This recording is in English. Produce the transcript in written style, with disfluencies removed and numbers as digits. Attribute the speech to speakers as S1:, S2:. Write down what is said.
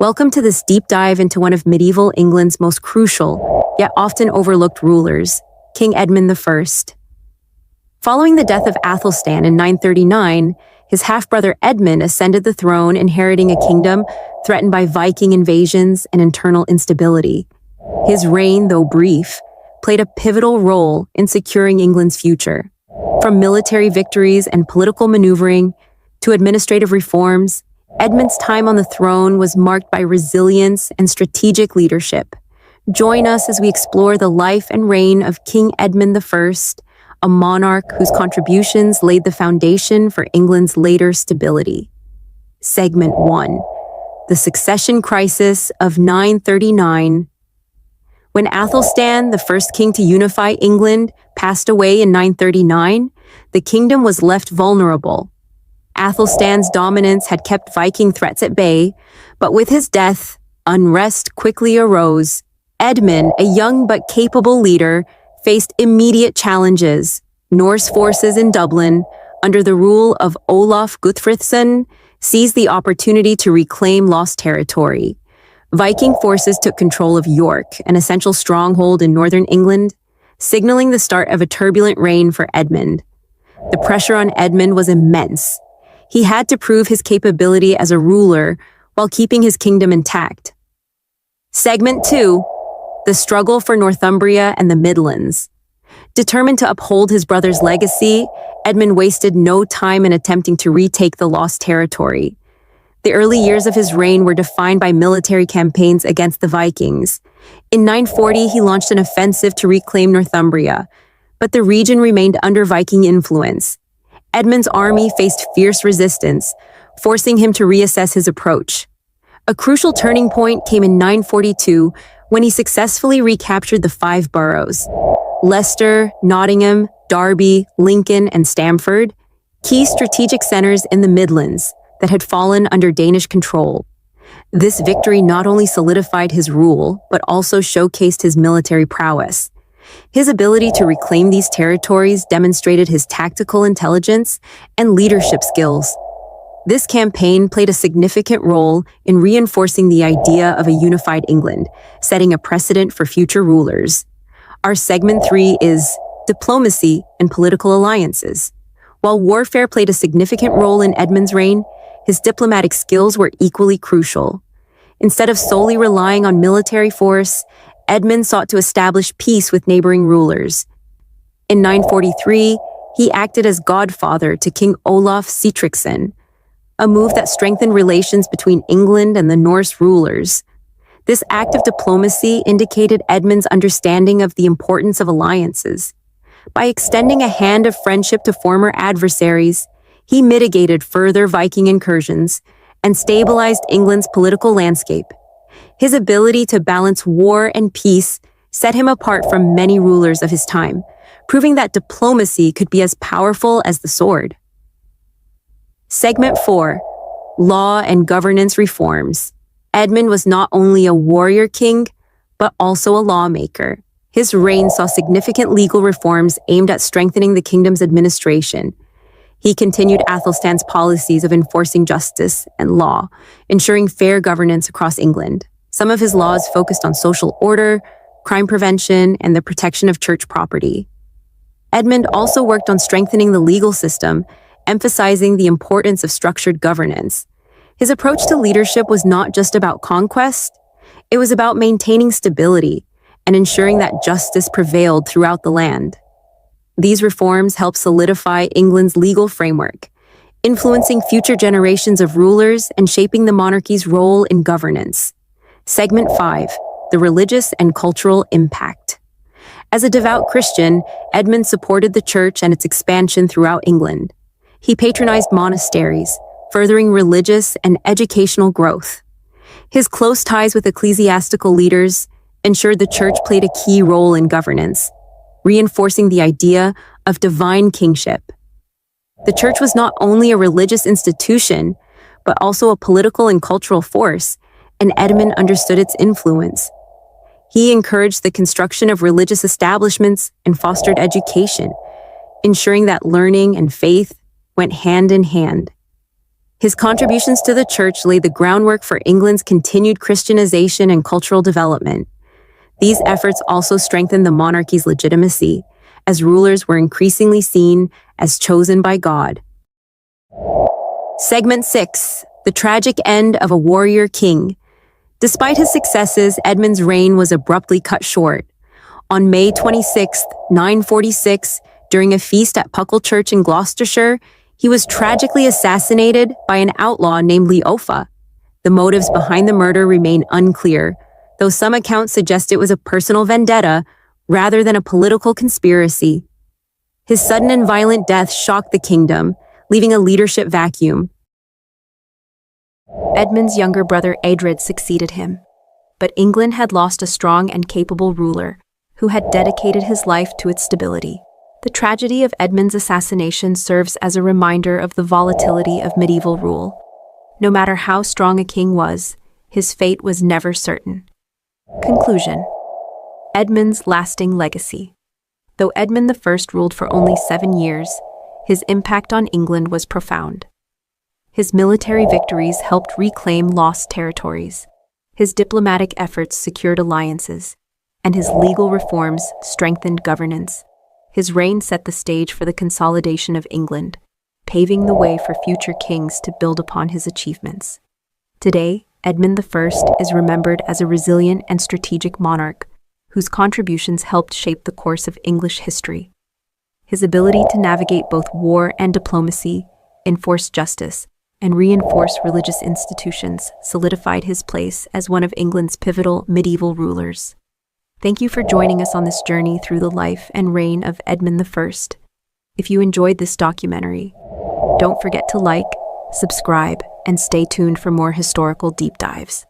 S1: Welcome to this deep dive into one of medieval England's most crucial, yet often overlooked rulers, King Edmund I. Following the death of Athelstan in 939, his half-brother Edmund ascended the throne, inheriting a kingdom threatened by Viking invasions and internal instability. His reign, though brief, played a pivotal role in securing England's future. From military victories and political maneuvering to administrative reforms, Edmund's time on the throne was marked by resilience and strategic leadership. Join us as we explore the life and reign of King Edmund I, a monarch whose contributions laid the foundation for England's later stability. Segment 1. The Succession Crisis of 939. When Athelstan, the first king to unify England, passed away in 939, the kingdom was left vulnerable. Athelstan's dominance had kept Viking threats at bay, but with his death, unrest quickly arose. Edmund, a young but capable leader, faced immediate challenges. Norse forces in Dublin, under the rule of Olaf Guthfrithson, seized the opportunity to reclaim lost territory. Viking forces took control of York, an essential stronghold in northern England, signaling the start of a turbulent reign for Edmund. The pressure on Edmund was immense. He had to prove his capability as a ruler while keeping his kingdom intact. Segment 2. The struggle for Northumbria and the Midlands. Determined to uphold his brother's legacy, Edmund wasted no time in attempting to retake the lost territory. The early years of his reign were defined by military campaigns against the Vikings. In 940, he launched an offensive to reclaim Northumbria, but the region remained under Viking influence. Edmund's army faced fierce resistance, forcing him to reassess his approach. A crucial turning point came in 942 when he successfully recaptured the 5 boroughs: Leicester, Nottingham, Derby, Lincoln, and Stamford, key strategic centers in the Midlands that had fallen under Danish control. This victory not only solidified his rule, but also showcased his military prowess. His ability to reclaim these territories demonstrated his tactical intelligence and leadership skills. This campaign played a significant role in reinforcing the idea of a unified England, setting a precedent for future rulers. Our segment 3 is diplomacy and political alliances. While warfare played a significant role in Edmund's reign, his diplomatic skills were equally crucial. Instead of solely relying on military force, Edmund sought to establish peace with neighboring rulers. In 943, he acted as godfather to King Olaf Sitriksson, a move that strengthened relations between England and the Norse rulers. This act of diplomacy indicated Edmund's understanding of the importance of alliances. By extending a hand of friendship to former adversaries, he mitigated further Viking incursions and stabilized England's political landscape. His ability to balance war and peace set him apart from many rulers of his time, proving that diplomacy could be as powerful as the sword. Segment 4. Law and governance reforms. Edmund was not only a warrior king, but also a lawmaker. His reign saw significant legal reforms aimed at strengthening the kingdom's administration. He continued Athelstan's policies of enforcing justice and law, ensuring fair governance across England. Some of his laws focused on social order, crime prevention, and the protection of church property. Edmund also worked on strengthening the legal system, emphasizing the importance of structured governance. His approach to leadership was not just about conquest, it was about maintaining stability and ensuring that justice prevailed throughout the land. These reforms helped solidify England's legal framework, influencing future generations of rulers and shaping the monarchy's role in governance. Segment 5. The religious and cultural impact. As a devout Christian, Edmund supported the church and its expansion throughout England. He patronized monasteries, furthering religious and educational growth. His close ties with ecclesiastical leaders ensured the church played a key role in governance, reinforcing the idea of divine kingship. The church was not only a religious institution, but also a political and cultural force, and Edmund understood its influence. He encouraged the construction of religious establishments and fostered education, ensuring that learning and faith went hand in hand. His contributions to the church laid the groundwork for England's continued Christianization and cultural development. These efforts also strengthened the monarchy's legitimacy, as rulers were increasingly seen as chosen by God. Segment 6. The tragic end of a warrior king. Despite his successes, Edmund's reign was abruptly cut short. On May 26, 946, during a feast at Puckle Church in Gloucestershire, he was tragically assassinated by an outlaw named Leofa. The motives behind the murder remain unclear, though some accounts suggest it was a personal vendetta rather than a political conspiracy. His sudden and violent death shocked the kingdom, leaving a leadership vacuum. Edmund's younger brother Edred succeeded him, but England had lost a strong and capable ruler who had dedicated his life to its stability. The tragedy of Edmund's assassination serves as a reminder of the volatility of medieval rule. No matter how strong a king was, his fate was never certain. Conclusion. Edmund's lasting legacy. Though Edmund I ruled for only 7 years, his impact on England was profound. His military victories helped reclaim lost territories. His diplomatic efforts secured alliances, and his legal reforms strengthened governance. His reign set the stage for the consolidation of England, paving the way for future kings to build upon his achievements. Today, Edmund I is remembered as a resilient and strategic monarch whose contributions helped shape the course of English history. His ability to navigate both war and diplomacy, enforce justice, and reinforce religious institutions solidified his place as one of England's pivotal medieval rulers. Thank you for joining us on this journey through the life and reign of Edmund I. If you enjoyed this documentary, don't forget to like, subscribe, and stay tuned for more historical deep dives.